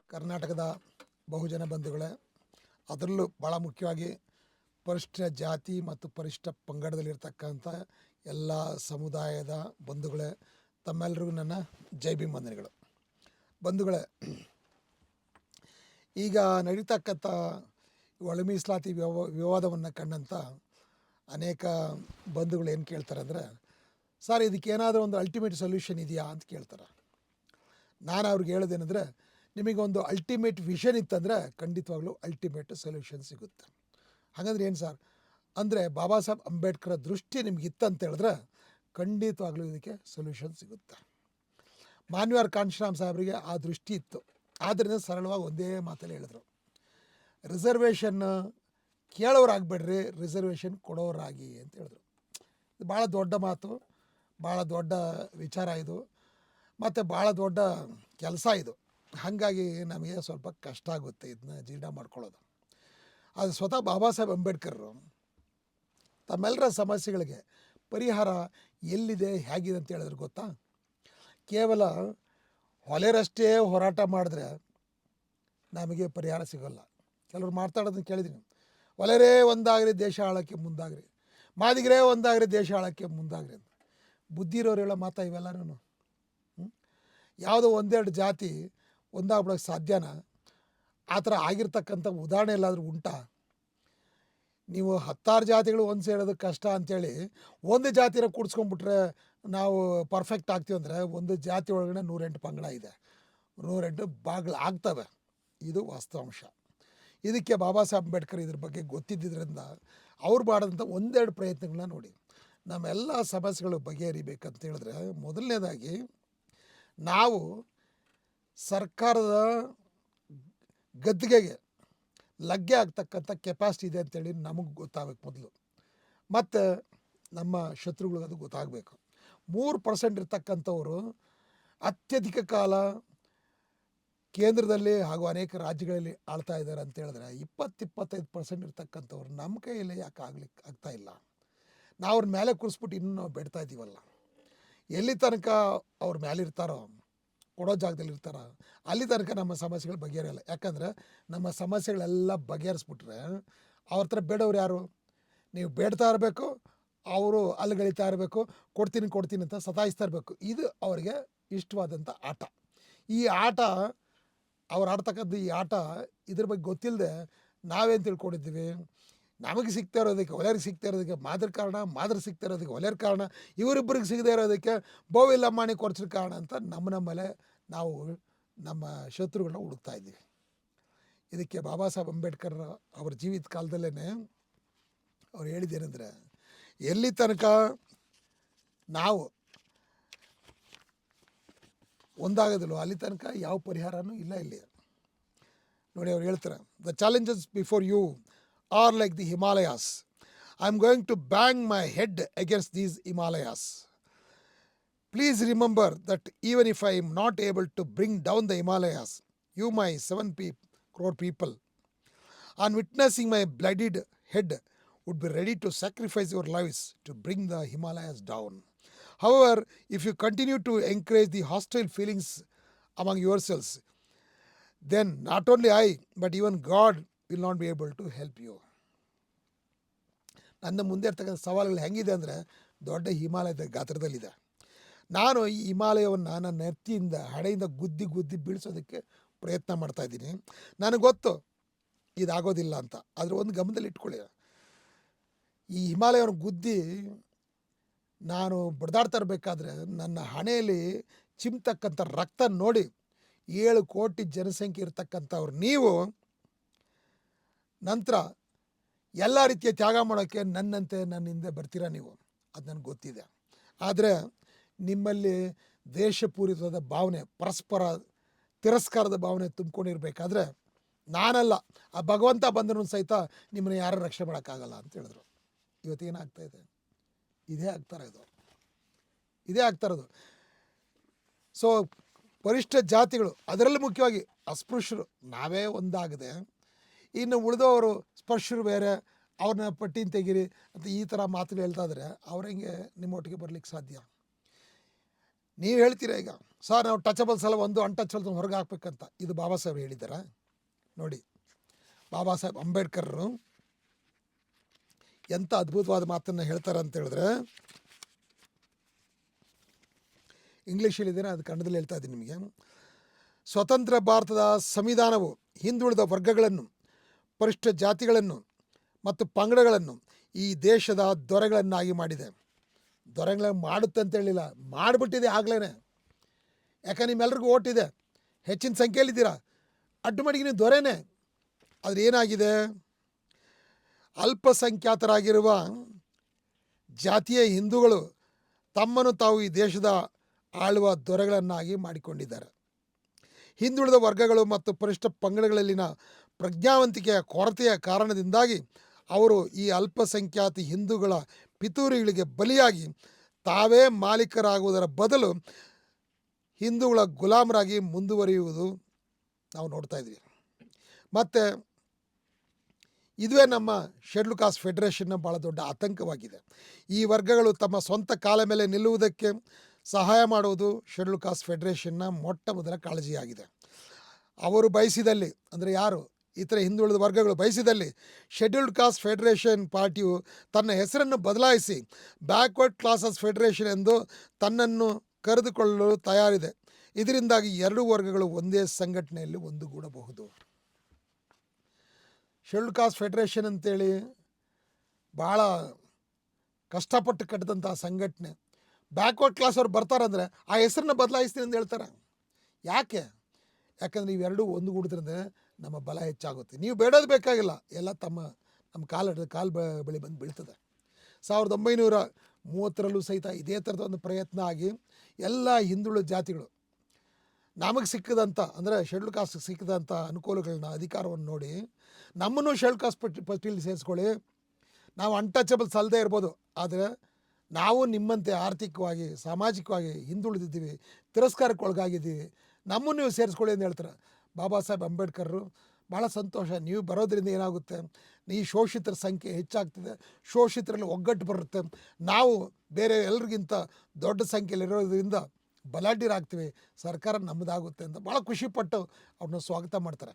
ಕರ್ನಾಟಕದ ಬಹುಜನ ಬಂಧುಗಳೇ, ಅದರಲ್ಲೂ ಭಾಳ ಮುಖ್ಯವಾಗಿ ಪರಿಶಿಷ್ಟ ಜಾತಿ ಮತ್ತು ಪರಿಶಿಷ್ಟ ಪಂಗಡದಲ್ಲಿರ್ತಕ್ಕಂಥ ಎಲ್ಲ ಸಮುದಾಯದ ಬಂಧುಗಳೇ, ತಮ್ಮೆಲ್ಲರಿಗೂ ನನ್ನ ಜೈ ಭೀಮ್ ವಂದನೆಗಳು. ಬಂಧುಗಳೇ, ಈಗ ನಡೀತಕ್ಕಂಥ ಒಳ ಮೀಸಲಾತಿ ವಿವಾದವನ್ನು ಕಂಡಂಥ ಅನೇಕ ಬಂಧುಗಳು ಏನು ಕೇಳ್ತಾರೆ ಅಂದರೆ, ಸರ್ ಇದಕ್ಕೇನಾದರೂ ಒಂದು ಅಲ್ಟಿಮೇಟ್ ಸೊಲ್ಯೂಷನ್ ಇದೆಯಾ ಅಂತ ಕೇಳ್ತಾರೆ. ನಾನು ಅವ್ರಿಗೆ ಹೇಳೋದೇನೆಂದರೆ, ನಿಮಗೊಂದು ಅಲ್ಟಿಮೇಟ್ ವಿಷನ್ ಇತ್ತಂದರೆ ಖಂಡಿತವಾಗ್ಲೂ ಅಲ್ಟಿಮೇಟ್ ಸೊಲ್ಯೂಷನ್ ಸಿಗುತ್ತೆ. ಹಾಗಂದ್ರೆ ಏನು ಸರ್ ಅಂದರೆ, ಬಾಬಾ ಸಾಹೇಬ್ ಅಂಬೇಡ್ಕರ್ ದೃಷ್ಟಿ ನಿಮಗಿತ್ತಂತ ಹೇಳಿದ್ರೆ ಖಂಡಿತವಾಗ್ಲೂ ಇದಕ್ಕೆ ಸೊಲ್ಯೂಷನ್ ಸಿಗುತ್ತೆ. ಮಾನ್ಯವಾರ್ ಕಾಂಶಿರಾಮ್ ಸಾಹೇಬರಿಗೆ ಆ ದೃಷ್ಟಿ ಇತ್ತು. ಆದ್ದರಿಂದ ಸರಳವಾಗಿ ಒಂದೇ ಮಾತಲ್ಲಿ ಹೇಳಿದ್ರು, ರಿಸರ್ವೇಷನ್ ಕೇಳೋರಾಗಬೇಡ್ರಿ, ರಿಸರ್ವೇಷನ್ ಕೊಡೋರಾಗಿ ಅಂತ ಹೇಳಿದ್ರು. ಇದು ಭಾಳ ದೊಡ್ಡ ಮಾತು, ಭಾಳ ದೊಡ್ಡ ವಿಚಾರ ಇದು, ಮತ್ತು ಭಾಳ ದೊಡ್ಡ ಕೆಲಸ ಇದು. ಹಾಗಾಗಿ ನಮಗೆ ಸ್ವಲ್ಪ ಕಷ್ಟ ಆಗುತ್ತೆ ಇದನ್ನ ಜೀರ್ಣ ಮಾಡ್ಕೊಳ್ಳೋದು. ಅದು ಸ್ವತಃ ಬಾಬಾ ಸಾಹೇಬ್ ಅಂಬೇಡ್ಕರ್ರು ತಮ್ಮೆಲ್ಲರ ಸಮಸ್ಯೆಗಳಿಗೆ ಪರಿಹಾರ ಎಲ್ಲಿದೆ, ಹೇಗಿದೆ ಅಂತ ಹೇಳಿದ್ರೆ ಗೊತ್ತಾ? ಕೇವಲ ಹೊಲೆರಷ್ಟೇ ಹೋರಾಟ ಮಾಡಿದ್ರೆ ನಮಗೆ ಪರಿಹಾರ ಸಿಗೋಲ್ಲ. ಕೆಲವರು ಮಾತಾಡೋದನ್ನ ಕೇಳಿದ್ದೀನಿ, ಹೊಲೆರೇ ಒಂದಾಗ್ರಿ ದೇಶ ಆಳೋಕ್ಕೆ ಮುಂದಾಗ್ರಿ, ಮಾದಿಗರೇ ಒಂದಾಗ್ರಿ ದೇಶ ಆಳೋಕ್ಕೆ ಮುಂದಾಗ್ರಿ ಅಂತ. ಬುದ್ಧಿ ಇರೋರು ಹೇಳೋ ಮಾತಾ ಇವೆಲ್ಲನೂ? ಯಾವುದೋ ಒಂದೆರಡು ಜಾತಿ ಒಂದಾಗ್ಬಿಡೋಕ್ಕೆ ಸಾಧ್ಯನಾ? ಆ ಥರ ಆಗಿರ್ತಕ್ಕಂಥ ಉದಾಹರಣೆ ಎಲ್ಲಾದರೂ ಉಂಟಾ? ನೀವು 10 ಜಾತಿಗಳು ಒಂದು ಸೇರೋದಕ್ಕೆ ಕಷ್ಟ ಅಂಥೇಳಿ ಒಂದು ಜಾತಿನ ಕೂಡಿಸ್ಕೊಂಡ್ಬಿಟ್ರೆ ನಾವು ಪರ್ಫೆಕ್ಟ್ ಆಗ್ತೀವಿ ಅಂದರೆ, ಒಂದು ಜಾತಿ ಒಳಗಡೆ 108 ಪಂಗಡ ಇದೆ, 108 ಭಾಗಗಳು ಆಗ್ತವೆ. ಇದು ವಾಸ್ತವಾಂಶ. ಇದಕ್ಕೆ ಬಾಬಾ ಸಾಹೇಬ್ ಅಂಬೇಡ್ಕರ್ ಇದ್ರ ಬಗ್ಗೆ ಗೊತ್ತಿದ್ದರಿಂದ ಅವ್ರು ಮಾಡಿದಂಥ ಒಂದೆರಡು ಪ್ರಯತ್ನಗಳನ್ನ ನೋಡಿ ನಮ್ಮೆಲ್ಲ ಸಮಸ್ಯೆಗಳು ಬಗೆಹರಿಬೇಕಂತ ಹೇಳಿದ್ರೆ, ಮೊದಲನೇದಾಗಿ ನಾವು ಸರ್ಕಾರದ ಗದ್ದುಗೆಗೆ ಲಗ್ಗೆ ಆಗ್ತಕ್ಕಂಥ ಕೆಪಾಸಿಟಿ ಇದೆ ಅಂತೇಳಿ ನಮಗೆ ಗೊತ್ತಾಗಬೇಕು ಮೊದಲು, ಮತ್ತು ನಮ್ಮ ಶತ್ರುಗಳಿಗೆ ಅದು ಗೊತ್ತಾಗಬೇಕು. 3% ಇರ್ತಕ್ಕಂಥವರು ಅತ್ಯಧಿಕ ಕಾಲ ಕೇಂದ್ರದಲ್ಲಿ ಹಾಗೂ ಅನೇಕ ರಾಜ್ಯಗಳಲ್ಲಿ ಆಳ್ತಾ ಇದ್ದಾರೆ ಅಂತ ಹೇಳಿದ್ರೆ, 20-25% ಇರ್ತಕ್ಕಂಥವ್ರು ನಮ್ಮ ಕೈಯಲ್ಲಿ ಯಾಕೆ ಆಗ್ತಾಯಿಲ್ಲ? ನಾವು ಅವ್ರ ಮೇಲೆ ಕೂರಿಸ್ಬಿಟ್ಟು ಇನ್ನೂ ನಾವು ಬೇಡ್ತಾ ಇದ್ದೀವಲ್ಲ. ಎಲ್ಲಿ ತನಕ ಅವ್ರ ಮೇಲೆ ಇರ್ತಾರೋ, ಕೊಡೋ ಜಾಗದಲ್ಲಿ ಇರ್ತಾರೋ, ಅಲ್ಲಿ ತನಕ ನಮ್ಮ ಸಮಸ್ಯೆಗಳು ಬಗೆಹರಿಯಲ್ಲ. ಯಾಕಂದರೆ ನಮ್ಮ ಸಮಸ್ಯೆಗಳೆಲ್ಲ ಬಗೆಹರಿಸ್ಬಿಟ್ರೆ ಅವ್ರ ಹತ್ರ ಬೇಡವ್ರು ಯಾರು? ನೀವು ಬೇಡ್ತಾ ಇರಬೇಕು, ಅವರು ಅಲ್ಲಿಗಳಿತಾ ಇರಬೇಕು, ಕೊಡ್ತೀನಿ ಅಂತ ಸತಾಯಿಸ್ತಾ ಇರಬೇಕು. ಇದು ಅವರಿಗೆ ಇಷ್ಟವಾದಂಥ ಆಟ. ಈ ಆಟ ಅವ್ರು ಆಡ್ತಕ್ಕಂಥ ಈ ಆಟ, ಇದ್ರ ಬಗ್ಗೆ ಗೊತ್ತಿಲ್ಲದೆ ನಾವೇನು ತಿಳ್ಕೊಂಡಿದ್ದೀವಿ, ನಮಗೆ ಸಿಗ್ತಾ ಇರೋದಕ್ಕೆ ಹೊಲೆಯರಿಗೆ ಸಿಗ್ತಾ ಇರೋದಕ್ಕೆ ಮಾದ್ರ ಕಾರಣ, ಮಾದ್ರ ಸಿಗ್ತಾ ಇರೋದಕ್ಕೆ ಹೊಲೆಯರ ಕಾರಣ, ಇವರಿಬ್ಬರಿಗೆ ಸಿಗದೇ ಇರೋದಕ್ಕೆ ಬೋವಿಲ್ಲ ಅಮ್ಮಾಣಿ ಕೊರ್ಚರ ಕಾರಣ ಅಂತ ನಮ್ಮಲ್ಲೇ ನಾವು ನಮ್ಮ ಶತ್ರುಗಳನ್ನ ಹುಡುಕ್ತಾ ಇದ್ದೀವಿ. ಇದಕ್ಕೆ ಬಾಬಾ ಸಾಹೇಬ್ ಅಂಬೇಡ್ಕರ್ ಅವ್ರ ಜೀವಿತ ಕಾಲದಲ್ಲೇ ಅವ್ರು ಹೇಳಿದ್ದೇನೆಂದರೆ, ಎಲ್ಲಿ ತನಕ ನಾವು ಒಂದಾಗೋದಿಲ್ಲ ಅಲ್ಲಿ ತನಕ ಯಾವ ಪರಿಹಾರನೂ ಇಲ್ಲ ಇಲ್ಲಿ. ನೋಡಿ, ಅವ್ರು ಹೇಳ್ತಾರೆ, the challenges before you are like the Himalayas. I am going to bang my head against these Himalayas. Please remember that even if I am not able to bring down the Himalayas, you my 7 crore people, on witnessing my bloodied head, would be ready to sacrifice your lives to bring the Himalayas down. However, if you continue to encourage the hostile feelings among yourselves, then not only I, but even God will not be able to help you. ನನ್ನ ಮುಂದೆ ಇರ್ತಕ್ಕಂಥ ಸವಾಲುಗಳು ಹೆಂಗಿದೆ ಅಂದರೆ, ದೊಡ್ಡ ಹಿಮಾಲಯದ ಗಾತ್ರದಲ್ಲಿದೆ. ನಾನು ಈ ಹಿಮಾಲಯವನ್ನು ನನ್ನ ನೆತ್ತಿಯಿಂದ ಹಣೆಯಿಂದ ಗುದ್ದಿ ಬೀಳಿಸೋದಕ್ಕೆ ಪ್ರಯತ್ನ ಮಾಡ್ತಾಯಿದ್ದೀನಿ. ನನಗೆ ಗೊತ್ತು ಇದಾಗೋದಿಲ್ಲ ಅಂತ. ಆದರೆ ಒಂದು ಗಮನದಲ್ಲಿ ಇಟ್ಕೊಳ್ಳಿ, ಈ ಹಿಮಾಲಯವನ್ನು ಗುದ್ದಿ ನಾನು ಬಡ್ದಾಡ್ತಾ ಇರಬೇಕಾದ್ರೆ ನನ್ನ ಹಣೆಯಲ್ಲಿ ಚಿಮ್ತಕ್ಕಂಥ ರಕ್ತ ನೋಡಿ 7 ಕೋಟಿ ಜನಸಂಖ್ಯೆ ಇರ್ತಕ್ಕಂಥವ್ರು ನೀವು ನಂತರ ಎಲ್ಲ ರೀತಿಯ ತ್ಯಾಗ ಮಾಡೋಕ್ಕೆ ನನ್ನಂತೆ ನನ್ನ ಹಿಂದೆ ಬರ್ತೀರಾ ನೀವು, ಅದು ನನಗೆ ಗೊತ್ತಿದೆ. ಆದರೆ ನಿಮ್ಮಲ್ಲಿ ದೇಶಪೂರಿತವಾದ ಭಾವನೆ, ಪರಸ್ಪರ ತಿರಸ್ಕಾರದ ಭಾವನೆ ತುಂಬಿಕೊಂಡಿರ್ಬೇಕಾದ್ರೆ ನಾನಲ್ಲ, ಆ ಭಗವಂತ ಬಂದರೂ ಸಹಿತ ನಿಮ್ಮನ್ನು ಯಾರೂ ರಕ್ಷಣೆ ಮಾಡೋಕ್ಕಾಗಲ್ಲ ಅಂತ ಹೇಳಿದ್ರು. ಇವತ್ತೇನಾಗ್ತಾಯಿದೆ? ಇದೇ ಆಗ್ತಾ ಇರೋದು. ಸೊ ಪರಿಶಿಷ್ಟ ಜಾತಿಗಳು, ಅದರಲ್ಲಿ ಮುಖ್ಯವಾಗಿ ಅಸ್ಪೃಶ್ಯರು ನಾವೇ ಒಂದಾಗದೆ, ಇನ್ನು ಉಳಿದವರು ಸ್ಪರ್ಶರು ಬೇರೆ, ಅವ್ರನ್ನ ಪಟ್ಟಿನ ತೆಗೀರಿ ಅಂತ ಈ ಥರ ಮಾತುಗಳು ಹೇಳ್ತಾ ಇದ್ರೆ ಅವ್ರು ಹೆಂಗೆ ನಿಮ್ಮೊಟ್ಟಿಗೆ ಬರಲಿಕ್ಕೆ ಸಾಧ್ಯ? ನೀವು ಹೇಳ್ತೀರಾ ಈಗ ಸರ್ ನಾವು ಟಚಬಲ್ಸ್ ಎಲ್ಲ ಒಂದು ಅನ್ಟಚಬಲ್ಸ್ ಹೊರಗೆ ಹಾಕ್ಬೇಕಂತ. ಇದು ಬಾಬಾ ಸಾಹೇಬ್ ಹೇಳಿದ್ದಾರೆ ನೋಡಿ. ಬಾಬಾ ಸಾಹೇಬ್ ಅಂಬೇಡ್ಕರ್ರು ಎಂಥ ಅದ್ಭುತವಾದ ಮಾತನ್ನು ಹೇಳ್ತಾರೆ ಅಂತ ಹೇಳಿದ್ರೆ, ಇಂಗ್ಲೀಷಲ್ಲಿದ್ದೇನೆ, ಅದು ಕನ್ನಡದಲ್ಲಿ ಹೇಳ್ತಾ ಇದ್ದೀನಿ ನಿಮಗೆ. ಸ್ವತಂತ್ರ ಭಾರತದ ಸಂವಿಧಾನವು ಹಿಂದುಳಿದ ವರ್ಗಗಳನ್ನು, ಪರಿಷ್ಠ ಜಾತಿಗಳನ್ನು ಮತ್ತು ಪಂಗಡಗಳನ್ನು ಈ ದೇಶದ ದೊರೆಗಳನ್ನಾಗಿ ಮಾಡಿದೆ. ದೊರೆಗಳನ್ನು ಮಾಡುತ್ತೆ ಅಂತ ಹೇಳಿಲ್ಲ, ಮಾಡಿಬಿಟ್ಟಿದೆ ಆಗ್ಲೇ. ಯಾಕಂದ್ರೆ ನಿಮ್ಮೆಲ್ರಿಗೂ ಓಟಿದೆ, ಹೆಚ್ಚಿನ ಸಂಖ್ಯೆಯಲ್ಲಿದ್ದೀರಾ, ಅಡ್ಡುಮಡಿಗೆ ನೀವು ದೊರೆನೇ. ಆದರೆ ಏನಾಗಿದೆ, ಅಲ್ಪಸಂಖ್ಯಾತರಾಗಿರುವ ಜಾತಿಯ ಹಿಂದೂಗಳು ತಮ್ಮನ್ನು ತಾವು ಈ ದೇಶದ ಆಳುವ ದೊರೆಗಳನ್ನಾಗಿ ಮಾಡಿಕೊಂಡಿದ್ದಾರೆ. ಹಿಂದುಳಿದ ವರ್ಗಗಳು ಮತ್ತು ಪರಿಷ್ಠ ಪಂಗಡಗಳಲ್ಲಿನ ಪ್ರಜ್ಞಾವಂತಿಕೆಯ ಕೊರತೆಯ ಕಾರಣದಿಂದಾಗಿ ಅವರು ಈ ಅಲ್ಪಸಂಖ್ಯಾತ ಹಿಂದೂಗಳ ಪಿತೂರಿಗಳಿಗೆ ಬಲಿಯಾಗಿ ತಾವೇ ಮಾಲೀಕರಾಗುವುದರ ಬದಲು ಹಿಂದೂಗಳ ಗುಲಾಮರಾಗಿ ಮುಂದುವರಿಯುವುದು ನಾವು ನೋಡ್ತಾ ಇದ್ವಿ. ಮತ್ತು ಇದುವೇ ನಮ್ಮ ಶೆಡ್ಯೂಲ್ ಕಾಸ್ಟ್ ಫೆಡರೇಷನ್ನ ಭಾಳ ದೊಡ್ಡ ಆತಂಕವಾಗಿದೆ. ಈ ವರ್ಗಗಳು ತಮ್ಮ ಸ್ವಂತ ಕಾಲ ಮೇಲೆ ನಿಲ್ಲುವುದಕ್ಕೆ ಸಹಾಯ ಮಾಡುವುದು ಶೆಡ್ಯೂಲ್ ಕಾಸ್ಟ್ ಫೆಡರೇಷನ್ನ ಮೊಟ್ಟ ಮೊದಲ ಕಾಳಜಿಯಾಗಿದೆ. ಅವರು ಬಯಸಿದಲ್ಲಿ, ಅಂದರೆ ಯಾರು ಇತರ ಹಿಂದುಳಿದ ವರ್ಗಗಳು ಬಯಸಿದಲ್ಲಿ, ಶೆಡ್ಯೂಲ್ಡ್ ಕಾಸ್ಟ್ ಫೆಡರೇಷನ್ ಪಾರ್ಟಿಯು ತನ್ನ ಹೆಸರನ್ನು ಬದಲಾಯಿಸಿ ಬ್ಯಾಕ್ವರ್ಡ್ ಕ್ಲಾಸಸ್ ಫೆಡರೇಷನ್ ಎಂದು ತನ್ನನ್ನು ಕರೆದುಕೊಳ್ಳಲು ತಯಾರಿದೆ. ಇದರಿಂದಾಗಿ ಎರಡೂ ವರ್ಗಗಳು ಒಂದೇ ಸಂಘಟನೆಯಲ್ಲಿ ಒಂದುಗೂಡಬಹುದು. ಶೆಡ್ಯೂಲ್ಡ್ ಕಾಸ್ಟ್ ಫೆಡರೇಷನ್ ಅಂತೇಳಿ ಭಾಳ ಕಷ್ಟಪಟ್ಟು ಕಟ್ಟಿದಂಥ ಸಂಘಟನೆ. ಬ್ಯಾಕ್ವರ್ಡ್ ಕ್ಲಾಸ್ ಅವ್ರು ಬರ್ತಾರಂದರೆ ಆ ಹೆಸರನ್ನ ಬದಲಾಯಿಸ್ತೀನಿ ಅಂತ ಹೇಳ್ತಾರೆ. ಯಾಕಂದರೆ ನೀವೆರಡೂ ಒಂದುಗೂಡಿದ್ರಿಂದ ನಮ್ಮ ಬಲ ಹೆಚ್ಚಾಗುತ್ತೆ. ನೀವು ಬೇಡೋದು ಬೇಕಾಗಿಲ್ಲ, ಎಲ್ಲ ನಮ್ಮ ಕಾಲು ಬಳಿ ಬಂದು ಬೀಳ್ತದೆ. 1930ರಲ್ಲೂ ಸಹಿತ ಇದೇ ಥರದ ಒಂದು ಪ್ರಯತ್ನ ಆಗಿ ಎಲ್ಲ ಹಿಂದುಳಿದ ಜಾತಿಗಳು ನಮಗೆ ಸಿಕ್ಕಿದಂಥ, ಅಂದರೆ ಶೆಡ್ಯೂಲ್ ಕಾಸ್ಟ್ ಸಿಕ್ಕಿದಂಥ ಅನುಕೂಲಗಳನ್ನ, ಅಧಿಕಾರವನ್ನು ನೋಡಿ ನಮ್ಮನ್ನು ಶೆಡ್ಯೂಲ್ ಕಾಸ್ಟ್ ಪಟ್ಟಿಯಲ್ಲಿ ಸೇರಿಸ್ಕೊಳ್ಳಿ, ನಾವು ಅನ್ಟಚಬಲ್ಸ್ ಅಲ್ಲದೆ ಇರ್ಬೋದು, ಆದರೆ ನಾವು ನಿಮ್ಮಂತೆ ಆರ್ಥಿಕವಾಗಿ ಸಾಮಾಜಿಕವಾಗಿ ಹಿಂದುಳಿದಿದ್ದೀವಿ, ತಿರಸ್ಕಾರಕ್ಕೆ ಒಳಗಾಗಿದ್ದೀವಿ, ನಮ್ಮನ್ನು ನೀವು ಸೇರಿಸ್ಕೊಳ್ಳಿ ಅಂತ ಹೇಳ್ತಾರೆ ಬಾಬಾ ಸಾಹೇಬ್ ಅಂಬೇಡ್ಕರ್ರು. ಭಾಳ ಸಂತೋಷ, ನೀವು ಬರೋದ್ರಿಂದ ಏನಾಗುತ್ತೆ, ಈ ಶೋಷಿತರ ಸಂಖ್ಯೆ ಹೆಚ್ಚಾಗ್ತದೆ, ಶೋಷಿತರಲ್ಲಿ ಒಗ್ಗಟ್ಟು ಬರುತ್ತೆ, ನಾವು ಬೇರೆ ಎಲ್ರಿಗಿಂತ ದೊಡ್ಡ ಸಂಖ್ಯೆಯಲ್ಲಿರೋದ್ರಿಂದ ಬಲಾಢ್ಯರಾಗ್ತೀವಿ, ಸರ್ಕಾರ ನಮ್ಮದಾಗುತ್ತೆ ಅಂತ ಭಾಳ ಖುಷಿಪಟ್ಟು ಅವ್ರನ್ನ ಸ್ವಾಗತ ಮಾಡ್ತಾರೆ.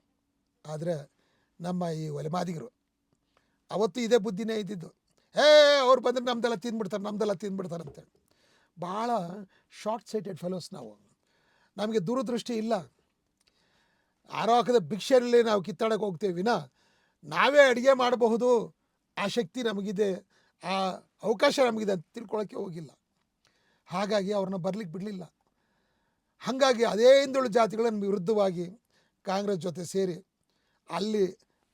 ಆದರೆ ನಮ್ಮ ಈ ಒಲೆಮಾದಿಗರು ಅವತ್ತು ಇದೇ ಬುದ್ಧಿನೇ ಇದ್ದಿದ್ದು, ಅವ್ರು ಬಂದರೆ ನಮ್ಮದೆಲ್ಲ ತಿಂದ್ಬಿಡ್ತಾರೆ ಅಂತೇಳಿ. ಭಾಳ ಶಾರ್ಟ್ ಸೈಟೆಡ್ ಫೆಲೋಸ್ ನಾವು. ನಮಗೆ ದೂರದೃಷ್ಟಿ ಇಲ್ಲ. ಯಾರೋ ಹಾಕಿದ ಭಿಕ್ಷೆಯಲ್ಲಿ ನಾವು ಕಿತ್ತಾಡಕ್ಕೆ ಹೋಗ್ತೇವೆ ವಿನ ನಾವೇ ಅಡುಗೆ ಮಾಡಬಹುದು, ಆ ಶಕ್ತಿ ನಮಗಿದೆ, ಆ ಅವಕಾಶ ನಮಗಿದೆ ಅಂತ ತಿಳ್ಕೊಳ್ಳೋಕ್ಕೆ ಹೋಗಿಲ್ಲ. ಹಾಗಾಗಿ ಅವ್ರನ್ನ ಬರಲಿಕ್ಕೆ ಬಿಡಲಿಲ್ಲ. ಹಾಗಾಗಿ ಅದೇ ಹಿಂದುಳಿದ ಜಾತಿಗಳನ್ನು ವಿರುದ್ಧವಾಗಿ ಕಾಂಗ್ರೆಸ್ ಜೊತೆ ಸೇರಿ ಅಲ್ಲಿ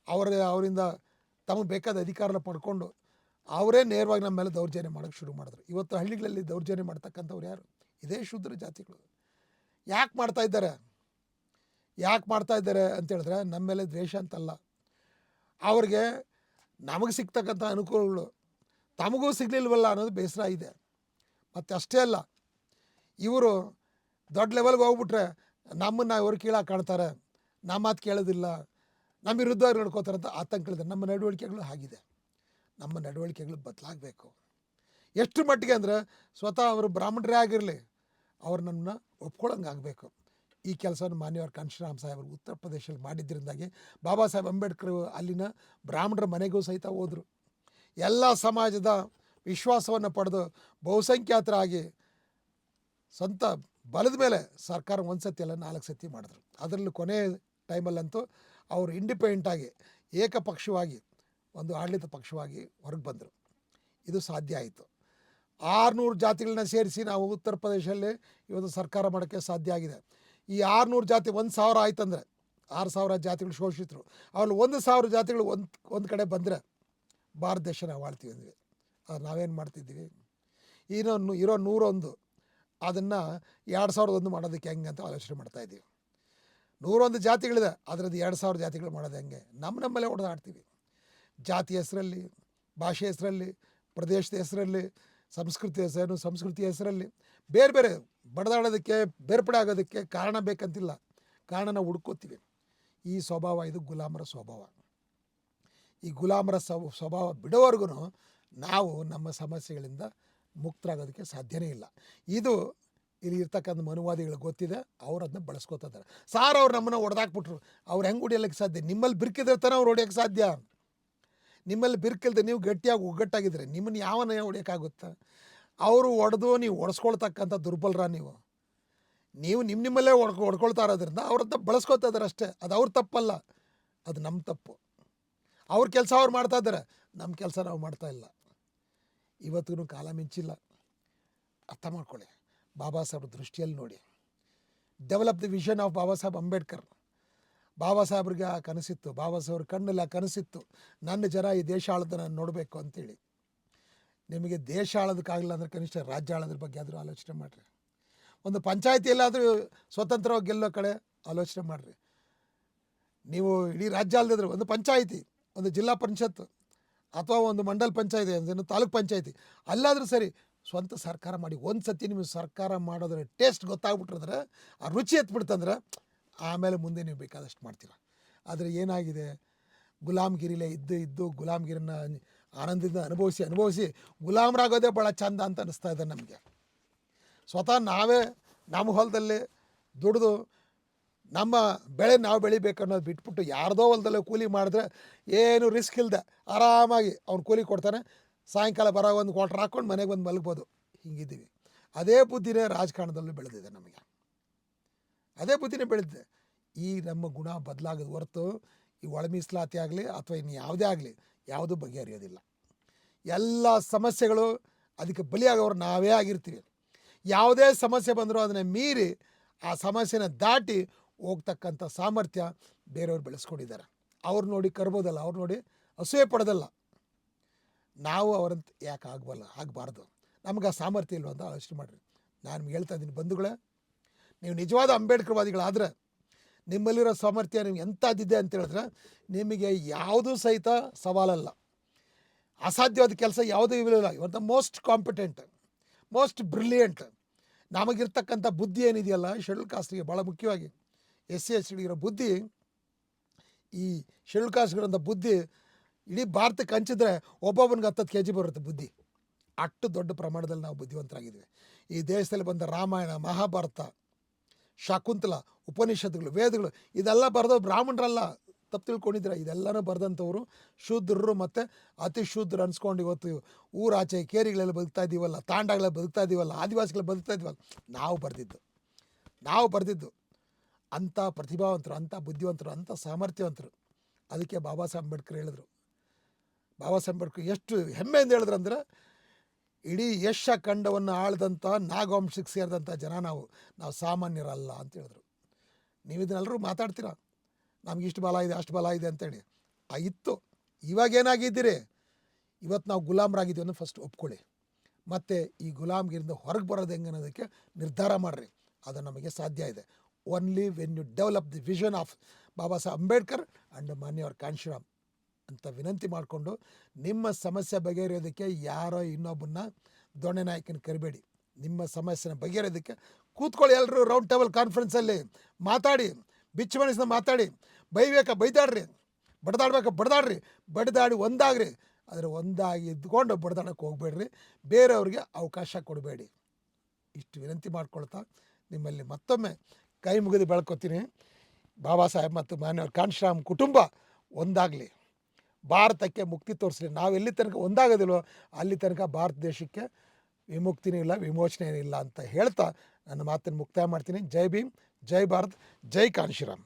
ಅವರಿಂದ ತಮಗೆ ಬೇಕಾದ ಅಧಿಕಾರನ ಪಡ್ಕೊಂಡು ಅವರೇ ನೇರವಾಗಿ ನಮ್ಮ ಮೇಲೆ ದೌರ್ಜನ್ಯ ಮಾಡೋಕ್ಕೆ ಶುರು ಮಾಡಿದ್ರು. ಇವತ್ತು ಹಳ್ಳಿಗಳಲ್ಲಿ ದೌರ್ಜನ್ಯ ಮಾಡ್ತಕ್ಕಂಥವ್ರು ಯಾರು? ಇದೇ ಶೂದ್ರ ಜಾತಿಗಳು. ಯಾಕೆ ಮಾಡ್ತಾ ಇದ್ದಾರೆ ಅಂತ ಹೇಳಿದ್ರೆ ನಮ್ಮ ಮೇಲೆ ದ್ವೇಷ ಅಂತಲ್ಲ, ಅವ್ರಿಗೆ ನಮಗೆ ಸಿಗ್ತಕ್ಕಂಥ ಅನುಕೂಲಗಳು ತಮಗೂ ಸಿಗಲಿಲ್ವಲ್ಲ ಅನ್ನೋದು ಬೇಸರ ಇದೆ. ಮತ್ತು ಅಷ್ಟೇ ಅಲ್ಲ, ಇವರು ದೊಡ್ಡ ಲೆವೆಲ್ಗೆ ಹೋಗ್ಬಿಟ್ರೆ ನಮ್ಮನ್ನು ಇವರು ಕೀಳಾಗಿ ಕಾಣ್ತಾರೆ, ನಮ್ಮ ಮಾತು ಕೇಳೋದಿಲ್ಲ, ನಮ್ಮ ವಿರುದ್ಧವಾಗಿ ನಡ್ಕೋತಾರೆ ಅಂತ ಆತಂಕಗಳಿದೆ. ನಮ್ಮ ನಡವಳಿಕೆಗಳು ಆಗಿದೆ. ನಮ್ಮ ನಡವಳಿಕೆಗಳು ಬದಲಾಗಬೇಕು. ಎಷ್ಟು ಮಟ್ಟಿಗೆ ಅಂದರೆ ಸ್ವತಃ ಅವರು ಬ್ರಾಹ್ಮಣರೇ ಆಗಿರಲಿ, ಅವ್ರು ನಮ್ಮನ್ನ ಒಪ್ಕೊಳ್ಳೋಂಗೆ ಆಗಬೇಕು. ಈ ಕೆಲಸವನ್ನು ಮಾನ್ಯವರು ಕಾಂಶಿರಾಮ್ ಸಾಹೇಬರು ಉತ್ತರ ಪ್ರದೇಶದಲ್ಲಿ ಮಾಡಿದ್ದರಿಂದಾಗಿ ಬಾಬಾ ಸಾಹೇಬ್ ಅಂಬೇಡ್ಕರ್ ಅಲ್ಲಿನ ಬ್ರಾಹ್ಮಣರ ಮನೆಗೂ ಸಹಿತ ಹೋದರು. ಎಲ್ಲ ಸಮಾಜದ ವಿಶ್ವಾಸವನ್ನು ಪಡೆದು ಬಹುಸಂಖ್ಯಾತರಾಗಿ ಸ್ವಂತ ಬಲದ ಮೇಲೆ ಸರ್ಕಾರ ಒಂದು ಸತಿ ಅಲ್ಲ 4 ಸತಿ ಮಾಡಿದ್ರು. ಅದರಲ್ಲೂ ಕೊನೆ ಟೈಮಲ್ಲಂತೂ ಅವರು ಇಂಡಿಪೆಂಡೆಂಟಾಗಿ ಏಕಪಕ್ಷವಾಗಿ ಒಂದು ಆಡಳಿತ ಪಕ್ಷವಾಗಿ ಹೊರಗೆ ಬಂದರು. ಇದು ಸಾಧ್ಯ ಆಯಿತು. 600 ಜಾತಿಗಳನ್ನ ಸೇರಿಸಿ ನಾವು ಉತ್ತರ ಪ್ರದೇಶದಲ್ಲಿ ಇವತ್ತು ಸರ್ಕಾರ ಮಾಡೋಕ್ಕೆ ಸಾಧ್ಯ ಆಗಿದೆ. ಈ 600 ಜಾತಿ 1000 ಆಯ್ತಂದರೆ 6000 ಜಾತಿಗಳು ಶೋಷಿತರು, ಅವ್ರಲ್ಲಿ 1000 ಜಾತಿಗಳು ಒಂದು ಕಡೆ ಬಂದರೆ ಭಾರತ ದೇಶ ನಾವು ಆಳ್ತೀವಿ ಅಂದ್ವಿ. ಅದು ನಾವೇನು ಮಾಡ್ತಿದ್ದೀವಿ? ಇರೋ 101 ಅದನ್ನು 2001 ಮಾಡೋದಕ್ಕೆ ಹೆಂಗೆ ಅಂತ ಆಲೋಚನೆ ಮಾಡ್ತಾಯಿದ್ದೀವಿ. 101 ಜಾತಿಗಳಿದೆ, ಅದರದ್ದು 2000 ಜಾತಿಗಳು ಮಾಡೋದು ಹೆಂಗೆ? ನಮ್ಮಲ್ಲೇ ಹೊಡೆದಾಡ್ತೀವಿ. ಜಾತಿ ಹೆಸರಲ್ಲಿ, ಭಾಷೆ ಹೆಸರಲ್ಲಿ, ಪ್ರದೇಶದ ಹೆಸರಲ್ಲಿ, ಸಂಸ್ಕೃತಿ ಹೆಸರಲ್ಲಿ ಬೇರೆ ಬೇರೆ ಬಡದಾಡೋದಕ್ಕೆ, ಬೇರ್ಪಡೆ ಆಗೋದಕ್ಕೆ ಕಾರಣ ಬೇಕಂತಿಲ್ಲ, ಕಾರಣನ ಹುಡ್ಕೋತೀವಿ. ಈ ಸ್ವಭಾವ ಇದು ಗುಲಾಮರ ಸ್ವಭಾವ. ಈ ಗುಲಾಮರ ಸ್ವಭಾವ ಬಿಡೋವರೆಗೂ ನಾವು ನಮ್ಮ ಸಮಸ್ಯೆಗಳಿಂದ ಮುಕ್ತರಾಗೋದಕ್ಕೆ ಸಾಧ್ಯನೇ ಇಲ್ಲ. ಇದು ಇಲ್ಲಿ ಇರ್ತಕ್ಕಂಥ ಮನುವಾದಿಗಳಿಗೆ ಗೊತ್ತಿದೆ, ಅವ್ರು ಅದನ್ನ ಬಳಸ್ಕೊತಿದ್ದಾರೆ. ಸಾರ್ ಅವ್ರು ನಮ್ಮನ್ನು ಹೊಡೆದಾಕ್ಬಿಟ್ರು, ಅವ್ರು ಹೆಂಗೆ ಹೊಡಿಯೋಕ್ಕೆ ಸಾಧ್ಯ? ನಿಮ್ಮಲ್ಲಿ ಬಿರ್ಕಿದ್ರೆ ತಾನೇ ಅವ್ರು ಹೊಡಿಯೋಕ್ಕೆ ಸಾಧ್ಯ. ನಿಮ್ಮಲ್ಲಿ ಬಿರ್ಕಿಲ್ದೆ ನೀವು ಗಟ್ಟಿಯಾಗಿ ಒಗ್ಗಟ್ಟಾಗಿದ್ರೆ ನಿಮ್ಮನ್ನು ಯಾವನ ಹೊಡಿಯೋಕ್ಕಾಗುತ್ತೆ? ಅವರು ಹೊಡೆದು ನೀವು ಹೊಡೆಸ್ಕೊಳ್ತಕ್ಕಂಥ ದುರ್ಬಲರ ನೀವು ನಿಮ್ಮಲ್ಲೇ ಹೊಡ್ಕೊಳ್ತಾ ಇರೋದ್ರಿಂದ ಅವ್ರನ್ನ ಬಳಸ್ಕೊತಾ ಇದ್ದಾರೆ ಅಷ್ಟೇ. ಅದು ಅವ್ರ ತಪ್ಪಲ್ಲ, ಅದು ನಮ್ಮ ತಪ್ಪು. ಅವ್ರ ಕೆಲಸ ಅವ್ರು ಮಾಡ್ತಾ ಇದ್ದಾರೆ, ನಮ್ಮ ಕೆಲಸ ನಾವು ಮಾಡ್ತಾ ಇಲ್ಲ. ಇವತ್ತಿಗೂ ಕಾಲ ಮಿಂಚಿಲ್ಲ. ಅರ್ಥ ಮಾಡ್ಕೊಳ್ಳಿ. ಬಾಬಾ ಸಾಹೇಬ್ರ ದೃಷ್ಟಿಯಲ್ಲಿ ನೋಡಿ. Develop the vision of Baba Saheb Ambedkar. ಬಾಬಾ ಸಾಹೇಬ್ರಿಗೆ ಆ ಕನಸಿತ್ತು, ಬಾಬಾ ಸಾಹೇಬ್ರ ಕಣ್ಣಲ್ಲಿ ಆ ಕನಸಿತ್ತು, ನನ್ನ ಜನ ಈ ದೇಶ ಆಳೋದನ್ನು ನೋಡಬೇಕು ಅಂತೇಳಿ. ನಿಮಗೆ ದೇಶ ಆಳೋದಕ್ಕಾಗಲ್ಲ ಅಂದರೆ ಕನಿಷ್ಠ ರಾಜ್ಯ ಆಳೋದ್ರ ಬಗ್ಗೆ ಆದರೂ ಆಲೋಚನೆ ಮಾಡಿರಿ. ಒಂದು ಪಂಚಾಯತಿಯಲ್ಲಾದರೂ ಸ್ವತಂತ್ರವಾಗಿ ಗೆಲ್ಲೋ ಕಡೆ ಆಲೋಚನೆ ಮಾಡಿರಿ. ನೀವು ಇಡೀ ರಾಜ್ಯ ಅಲ್ಲದಿದ್ರೆ ಒಂದು ಪಂಚಾಯಿತಿ, ಒಂದು ಜಿಲ್ಲಾ ಪರಿಷತ್ತು ಅಥವಾ ಒಂದು ಮಂಡಲ ಪಂಚಾಯಿತಿ, ಒಂದು ತಾಲೂಕ್ ಪಂಚಾಯಿತಿ ಅಲ್ಲಾದರೂ ಸರಿ ಸ್ವಂತ ಸರ್ಕಾರ ಮಾಡಿ. ಒಂದು ಸತಿ ನಿಮಗೆ ಸರ್ಕಾರ ಮಾಡೋದ್ರ ಟೇಸ್ಟ್ ಗೊತ್ತಾಗ್ಬಿಟ್ರಂದ್ರೆ, ಆ ರುಚಿ ಎತ್ಬಿಡ್ತಂದ್ರೆ ಆಮೇಲೆ ಮುಂದೆ ನೀವು ಬೇಕಾದಷ್ಟು ಮಾಡ್ತೀರ. ಆದರೆ ಏನಾಗಿದೆ, ಗುಲಾಮ್ಗಿರಿಲೇ ಇದ್ದು ಗುಲಾಮ್ಗಿರಿನ ಆನಂದದಿಂದ ಅನುಭವಿಸಿ ಗುಲಾಮರಾಗೋದೇ ಭಾಳ ಚಂದ ಅಂತ ಅನ್ನಿಸ್ತಾ ಇದೆ ನಮಗೆ. ಸ್ವತಃ ನಾವೇ ನಮ್ಮ ಹೊಲದಲ್ಲಿ ದುಡಿದು ನಮ್ಮ ಬೆಳೆ ನಾವು ಬೆಳಿಬೇಕು ಅನ್ನೋದು ಬಿಟ್ಬಿಟ್ಟು ಯಾರ್ದೋ ಹೊಲದಲ್ಲೇ ಕೂಲಿ ಮಾಡಿದ್ರೆ ಏನು ರಿಸ್ಕ್ ಇಲ್ಲದೆ ಆರಾಮಾಗಿ ಅವ್ನು ಕೂಲಿ ಕೊಡ್ತಾನೆ, ಸಾಯಂಕಾಲ ಬರೋ ಒಂದು ಕ್ವಾರ್ಟರ್ ಹಾಕ್ಕೊಂಡು ಮನೆಗೆ ಬಂದು ಮಲಗ್ಬೋದು. ಹಿಂಗಿದ್ದೀವಿ. ಅದೇ ಬುದ್ಧಿನೇ ರಾಜಕಾರಣದಲ್ಲೂ ಬೆಳೆದಿದೆ ನಮಗೆ, ಅದೇ ಬುದ್ಧಿನೇ ಬೆಳೆದಿದೆ. ಈ ನಮ್ಮ ಗುಣ ಬದಲಾಗೋದು ಹೊರತು ಈ ಒಳ ಮೀಸಲಾತಿ ಆಗಲಿ ಅಥವಾ ಇನ್ನು ಯಾವುದೇ ಆಗಲಿ ಯಾವುದೂ ಬಗೆಹರಿಯೋದಿಲ್ಲ. ಎಲ್ಲ ಸಮಸ್ಯೆಗಳು ಅದಕ್ಕೆ ಬಲಿಯಾಗೋರು ನಾವೇ ಆಗಿರ್ತೀವಿ. ಯಾವುದೇ ಸಮಸ್ಯೆ ಬಂದರೂ ಅದನ್ನು ಮೀರಿ ಆ ಸಮಸ್ಯೆನ ದಾಟಿ ಹೋಗ್ತಕ್ಕಂಥ ಸಾಮರ್ಥ್ಯ ಬೇರೆಯವ್ರು ಬೆಳೆಸ್ಕೊಂಡಿದ್ದಾರೆ. ಅವ್ರು ನೋಡಿ ಕರ್ಬೋದಲ್ಲ, ಅವ್ರು ನೋಡಿ ಅಸೂಯೆ ಪಡೋದಲ್ಲ. ನಾವು ಅವರಂತ ಯಾಕೆ ಆಗಬಾರ್ದು? ನಮ್ಗೆ ಆ ಸಾಮರ್ಥ್ಯ ಇಲ್ವ ಅಂತ ಆಲೋಚನೆ ಮಾಡಿರಿ. ನಾನು ನಿಮ್ಗೆ ಹೇಳ್ತಾ ಇದ್ದೀನಿ ಬಂಧುಗಳೇ, ನೀವು ನಿಜವಾದ ಅಂಬೇಡ್ಕರ್ವಾದಿಗಳಾದರೆ ನಿಮ್ಮಲ್ಲಿರೋ ಸಾಮರ್ಥ್ಯ ನಿಮ್ಗೆ ಎಂಥದ್ದಿದೆ ಅಂತ ಹೇಳಿದ್ರೆ ನಿಮಗೆ ಯಾವುದೂ ಸಹಿತ ಸವಾಲಲ್ಲ. ಅಸಾಧ್ಯವಾದ ಕೆಲಸ ಯಾವುದೂ ಇರಲಿಲ್ಲ. ಇವತ್ತು the most competent, most brilliant. ನಮಗಿರ್ತಕ್ಕಂಥ ಬುದ್ಧಿ ಏನಿದೆಯಲ್ಲ, ಶೆಡ್ಯೂಲ್ ಕಾಸ್ಟ್ಗೆ ಭಾಳ ಮುಖ್ಯವಾಗಿ SC/ST ಇರೋ ಬುದ್ಧಿ, ಈ ಶೆಡ್ಯೂಲ್ ಕಾಸ್ಟ್ಗಿರೋಂಥ ಬುದ್ಧಿ ಇಡೀ ಭಾರತಕ್ಕೆ ಹಂಚಿದ್ರೆ ಒಬ್ಬೊಬ್ಬನಿಗೆ 10 kg ಬರುತ್ತೆ ಬುದ್ಧಿ. ಅಷ್ಟು ದೊಡ್ಡ ಪ್ರಮಾಣದಲ್ಲಿ ನಾವು ಬುದ್ಧಿವಂತರಾಗಿದ್ದೀವಿ. ಈ ದೇಶದಲ್ಲಿ ಬಂದ ರಾಮಾಯಣ, ಮಹಾಭಾರತ, ಶಾಕುಂತಲ, ಉಪನಿಷತ್ತುಗಳು, ವೇದಗಳು ಇದೆಲ್ಲ ಬರೆದವ್ರು ಬ್ರಾಹ್ಮಣರಲ್ಲ, ತಪ್ಪು ತಿಳ್ಕೊಂಡಿದ್ರೆ. ಇದೆಲ್ಲನೂ ಬರೆದಂಥವ್ರು ಶೂದ್ರರು ಮತ್ತು ಅತಿ ಶೂದ್ರ ಅನ್ಸ್ಕೊಂಡು ಇವತ್ತು ಊರಾಚೆ ಕೇರಿಗಳೆಲ್ಲ ಬದುಕ್ತಾ ಇದ್ದೀವಲ್ಲ, ತಾಂಡಗಳೆಲ್ಲ ಬದುಕ್ತಾ ಇದ್ದೀವಲ್ಲ, ಆದಿವಾಸಿಗಳು ಬದುಕ್ತಾ ಇದ್ದೀವಲ್ಲ, ನಾವು ಬರೆದಿದ್ದು ಅಂಥ ಪ್ರತಿಭಾವಂತರು, ಅಂಥ ಬುದ್ಧಿವಂತರು, ಅಂಥ ಸಾಮರ್ಥ್ಯವಂತರು. ಅದಕ್ಕೆ ಬಾಬಾ ಸಾಹೇಬ್ ಅಂಬೇಡ್ಕರ್ ಹೇಳಿದ್ರು. ಬಾಬಾ ಸಾಹೇಬ್ ಅಂಬೇಡ್ಕರ್ ಎಷ್ಟು ಹೆಮ್ಮೆಯಿಂದ ಹೇಳಿದ್ರಂದ್ರೆ, ಇಡೀ ಯಶ ಖಂಡವನ್ನು ಆಳ್ದಂಥ ನಾಗವಂಶಕ್ಕೆ ಸೇರಿದಂಥ ಜನ ನಾವು ಸಾಮಾನ್ಯರಲ್ಲ ಅಂತ ಹೇಳಿದ್ರು. ನೀವು ಇದನ್ನೆಲ್ಲರೂ ಮಾತಾಡ್ತೀರಾ, ನಮ್ಗೆ ಇಷ್ಟು ಬಲ ಇದೆ, ಅಷ್ಟು ಬಲ ಇದೆ ಅಂತೇಳಿ. ಇತ್ತು. ಇವಾಗೇನಾಗಿದ್ದೀರಿ? ಇವತ್ತು ನಾವು ಗುಲಾಮರಾಗಿದ್ದೀವಿ ಅನ್ನೋ ಫಸ್ಟ್ ಒಪ್ಕೊಳ್ಳಿ. ಮತ್ತು ಈ ಗುಲಾಮ್ಗಿರಿಂದ ಹೊರಗೆ ಬರೋದು ಹೆಂಗೆ ಅನ್ನೋದಕ್ಕೆ ನಿರ್ಧಾರ ಮಾಡಿರಿ. ಅದು ನಮಗೆ ಸಾಧ್ಯ ಇದೆ. Only when you develop the vision of Baba Saheb Ambedkar and Manyavar Kanshiram ಅಂತ ವಿನಂತಿ ಮಾಡಿಕೊಂಡು, ನಿಮ್ಮ ಸಮಸ್ಯೆ ಬಗೆಹರಿಯೋದಕ್ಕೆ ಯಾರೋ ಇನ್ನೊಬ್ಬನ್ನ ದೊಣ್ಣೆ ನಾಯಕನ ಕರಿಬೇಡಿ. ನಿಮ್ಮ ಸಮಸ್ಯೆನ ಬಗೆಹರಿಯೋದಕ್ಕೆ ಕೂತ್ಕೊಳ್ಳಿ, ಎಲ್ಲರೂ ರೌಂಡ್ ಟೇಬಲ್ ಕಾನ್ಫರೆನ್ಸಲ್ಲಿ ಮಾತಾಡಿ, ಬಿಚ್ಚು ಮನಸ್ಸಿನ ಮಾತಾಡಿ. ಬೈದಾಡ್ರಿ, ಬಡ್ದಾಡಿ ಒಂದಾಗ್ರಿ. ಆದರೆ ಒಂದಾಗಿ ಇದ್ಕೊಂಡು ಬಡ್ದಾಡಕ್ಕೆ ಹೋಗಬೇಡ್ರಿ, ಬೇರೆಯವ್ರಿಗೆ ಅವಕಾಶ ಕೊಡಬೇಡಿ. ಇಷ್ಟು ವಿನಂತಿ ಮಾಡ್ಕೊಳ್ತಾ ನಿಮ್ಮಲ್ಲಿ ಮತ್ತೊಮ್ಮೆ ಕೈ ಮುಗಿದು ಬೆಳ್ಕೊತೀನಿ. ಬಾಬಾ ಸಾಹೇಬ್ ಮತ್ತು ಮಾನ್ಯವ್ರ ಕಾಂಶಿರಾಮ್ ಕುಟುಂಬ ಒಂದಾಗಲಿ, ಭಾರತಕ್ಕೆ ಮುಕ್ತಿ ತೋರಿಸಲಿ. ನಾವು ಎಲ್ಲಿ ತನಕ ಒಂದಾಗೋದಿಲ್ವೋ ಅಲ್ಲಿ ತನಕ ಭಾರತ ದೇಶಕ್ಕೆ ವಿಮುಕ್ತಿನೂ ಇಲ್ಲ, ವಿಮೋಚನೆಯೂ ಇಲ್ಲ ಅಂತ ಹೇಳ್ತಾ ನನ್ನ ಮಾತನ್ನು ಮುಕ್ತಾಯ ಮಾಡ್ತೀನಿ. ಜೈ ಭೀಮ್, ಜೈ ಭಾರತ್, ಜೈ ಕಾಂಶಿರಾಮ್.